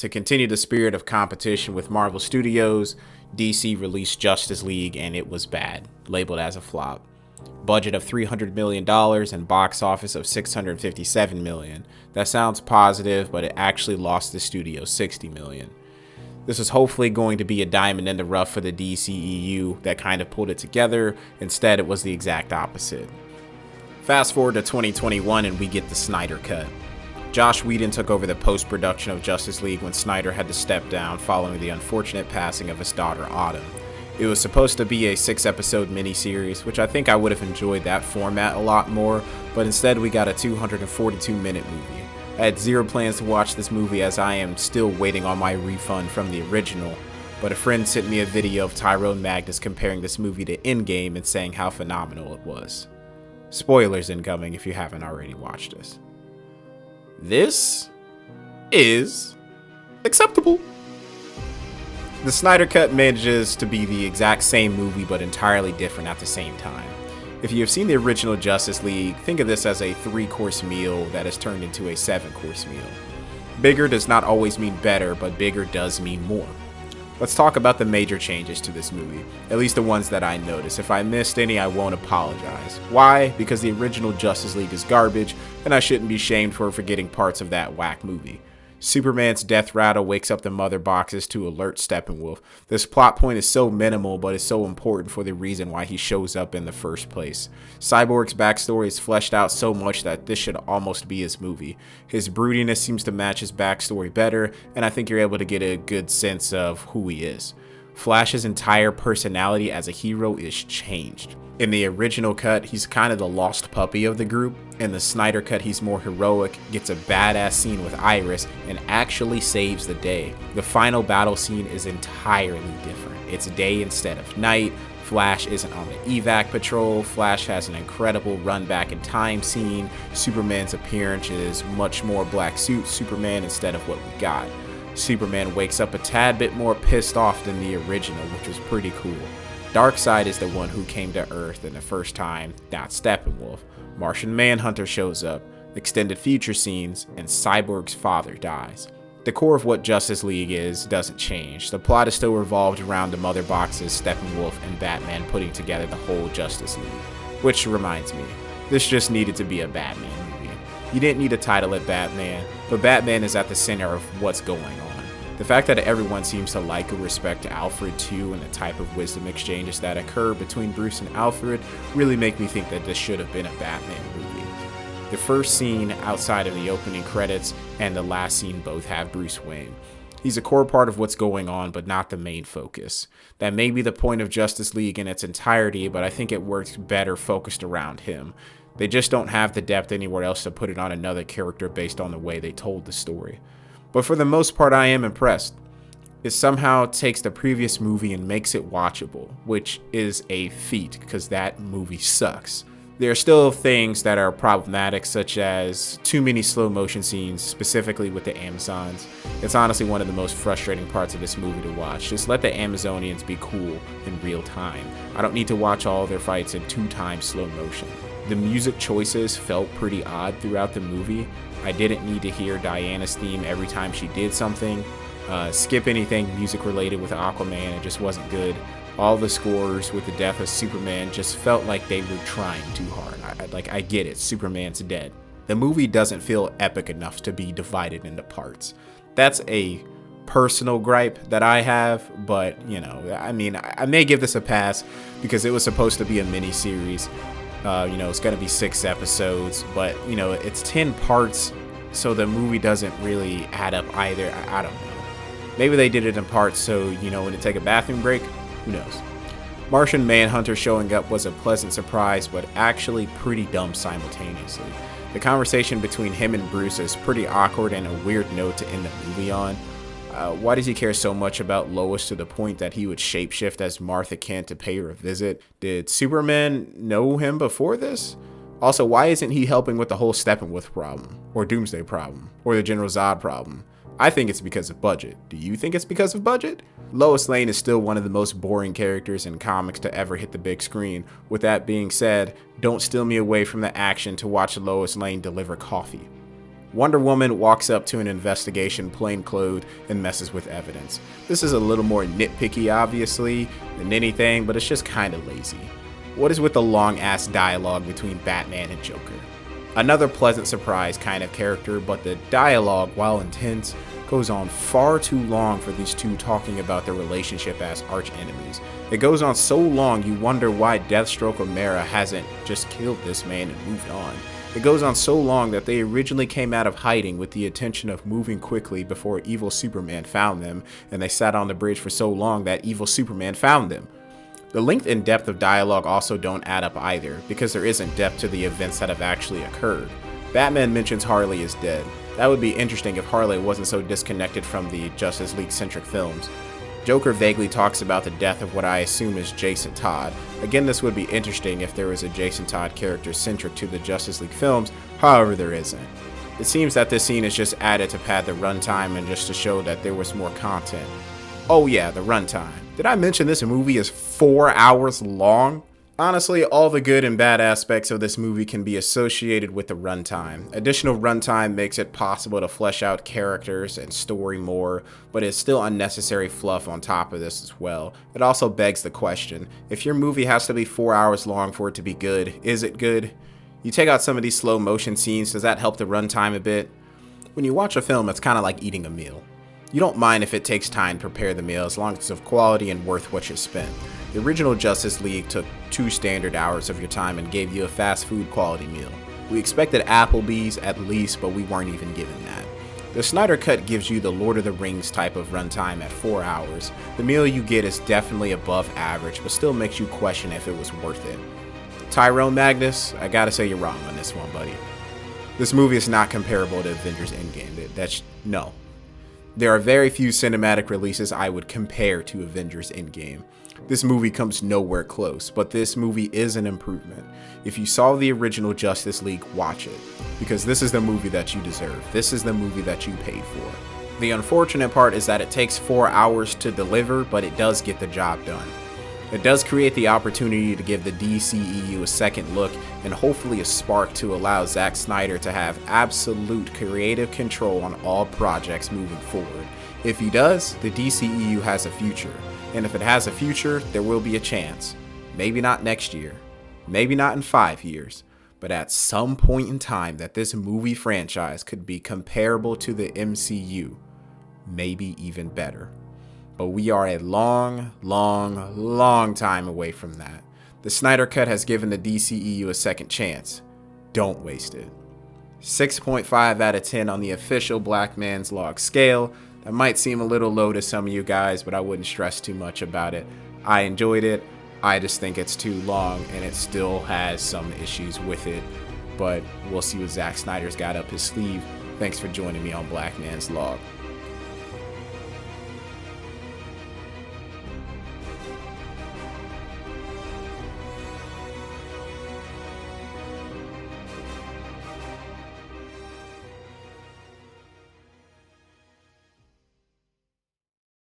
To continue the spirit of competition with Marvel Studios, DC released Justice League and it was bad, labeled as a flop. Budget of $300 million and box office of $657 million. That sounds positive, but it actually lost the studio $60 million. This was hopefully going to be a diamond in the rough for the DCEU that kind of pulled it together. Instead, it was the exact opposite. Fast forward to 2021 and we get the Snyder Cut. Joss Whedon took over the post-production of Justice League when Snyder had to step down following the unfortunate passing of his daughter Autumn. It was supposed to be a 6-episode miniseries, which I think I would have enjoyed that format a lot more, but instead we got a 242-minute movie. I had zero plans to watch this movie as I am still waiting on my refund from the original, but a friend sent me a video of Tyrone Magnus comparing this movie to Endgame and saying how phenomenal it was. Spoilers incoming if you haven't already watched this. This is acceptable. The Snyder Cut manages to be the exact same movie but entirely different at the same time. If you have seen the original Justice League, think of this as a 3-course meal that has turned into a 7-course meal. Bigger does not always mean better, but bigger does mean more. Let's talk about the major changes to this movie, at least the ones that I noticed. If I missed any, I won't apologize. Why? Because the original Justice League is garbage, and I shouldn't be shamed for forgetting parts of that whack movie. Superman's death rattle wakes up the mother boxes to alert Steppenwolf. This plot point is so minimal, but is so important for the reason why he shows up in the first place. Cyborg's backstory is fleshed out so much that this should almost be his movie. His broodiness seems to match his backstory better, and I think you're able to get a good sense of who he is. Flash's entire personality as a hero is changed. In the original cut, he's kind of the lost puppy of the group. In the Snyder Cut, he's more heroic, gets a badass scene with Iris, and actually saves the day. The final battle scene is entirely different. It's day instead of night. Flash isn't on the evac patrol. Flash has an incredible run back in time scene. Superman's appearance is much more black suit Superman instead of what we got. Superman wakes up a tad bit more pissed off than the original, which was pretty cool. Darkseid is the one who came to Earth in the first time, not Steppenwolf. Martian Manhunter shows up, extended future scenes, and Cyborg's father dies. The core of what Justice League is doesn't change. The plot is still revolved around the mother boxes, Steppenwolf, and Batman putting together the whole Justice League. Which reminds me, this just needed to be a Batman movie. You didn't need to title it Batman, but Batman is at the center of what's going on. The fact that everyone seems to like or respect Alfred too, and the type of wisdom exchanges that occur between Bruce and Alfred really make me think that this should have been a Batman movie. The first scene outside of the opening credits and the last scene both have Bruce Wayne. He's a core part of what's going on, but not the main focus. That may be the point of Justice League in its entirety, but I think it works better focused around him. They just don't have the depth anywhere else to put it on another character based on the way they told the story. But for the most part, I am impressed. It somehow takes the previous movie and makes it watchable, which is a feat because that movie sucks. There are still things that are problematic, such as too many slow motion scenes, specifically with the Amazons. It's honestly one of the most frustrating parts of this movie to watch. Just let the Amazonians be cool in real time. I don't need to watch all their fights in 2x slow motion. The music choices felt pretty odd throughout the movie. I didn't need to hear Diana's theme every time she did something. Skip anything music related with Aquaman, it just wasn't good. All the scores with the death of Superman just felt like they were trying too hard. I get it, Superman's dead. The movie doesn't feel epic enough to be divided into parts. That's a personal gripe that I have, but I may give this a pass because it was supposed to be a mini series. It's going to be 6 episodes, but it's 10 parts, so the movie doesn't really add up either. I don't know. Maybe they did it in parts so when to take a bathroom break. Who knows? Martian Manhunter showing up was a pleasant surprise, but actually pretty dumb simultaneously. The conversation between him and Bruce is pretty awkward and a weird note to end the movie on. Why does he care so much about Lois to the point that he would shapeshift as Martha Kent to pay her a visit? Did Superman know him before this? Also, why isn't he helping with the whole Steppenwolf problem? Or Doomsday problem? Or the General Zod problem? I think it's because of budget. Do you think it's because of budget? Lois Lane is still one of the most boring characters in comics to ever hit the big screen. With that being said, don't steal me away from the action to watch Lois Lane deliver coffee. Wonder Woman walks up to an investigation plainclothed and messes with evidence. This is a little more nitpicky, obviously, than anything, but it's just kind of lazy. What is with the long-ass dialogue between Batman and Joker? Another pleasant surprise kind of character, but the dialogue, while intense, goes on far too long for these two talking about their relationship as arch enemies. It goes on so long you wonder why Deathstroke or Mara hasn't just killed this man and moved on. It goes on so long that they originally came out of hiding with the intention of moving quickly before evil Superman found them, and they sat on the bridge for so long that evil Superman found them. The length and depth of dialogue also don't add up either, because there isn't depth to the events that have actually occurred. Batman mentions Harley is dead. That would be interesting if Harley wasn't so disconnected from the Justice League-centric films. Joker vaguely talks about the death of what I assume is Jason Todd. Again, this would be interesting if there was a Jason Todd character centric to the Justice League films, however there isn't. It seems that this scene is just added to pad the runtime and just to show that there was more content. Oh yeah, the runtime. Did I mention this movie is 4 hours long? Honestly, all the good and bad aspects of this movie can be associated with the runtime. Additional runtime makes it possible to flesh out characters and story more, but it's still unnecessary fluff on top of this as well. It also begs the question, if your movie has to be 4 hours long for it to be good, is it good? You take out some of these slow motion scenes, does that help the runtime a bit? When you watch a film, it's kind of like eating a meal. You don't mind if it takes time to prepare the meal as long as it's of quality and worth what you spent. The original Justice League took 2 standard hours of your time and gave you a fast food quality meal. We expected Applebee's at least, but we weren't even given that. The Snyder Cut gives you the Lord of the Rings type of runtime at 4 hours. The meal you get is definitely above average, but still makes you question if it was worth it. Tyrone Magnus, I gotta say you're wrong on this one, buddy. This movie is not comparable to Avengers Endgame. No. There are very few cinematic releases I would compare to Avengers Endgame. This movie comes nowhere close, but this movie is an improvement. If you saw the original Justice League, watch it, because this is the movie that you deserve. This is the movie that you paid for. The unfortunate part is that it takes 4 hours to deliver, but it does get the job done. It does create the opportunity to give the DCEU a second look and hopefully a spark to allow Zack Snyder to have absolute creative control on all projects moving forward. If he does, the DCEU has a future. And if it has a future, there will be a chance. Maybe not next year, maybe not in 5 years, but at some point in time that this movie franchise could be comparable to the MCU, maybe even better. But we are a long time away from that. The Snyder Cut has given the DCEU a second chance. Don't waste it. 6.5 out of 10 on the official Black Man's Log scale. That might seem a little low to some of you guys, but I wouldn't stress too much about it. I enjoyed it. I just think it's too long and it still has some issues with it. But we'll see what Zack Snyder's got up his sleeve. Thanks for joining me on Black Man's Log.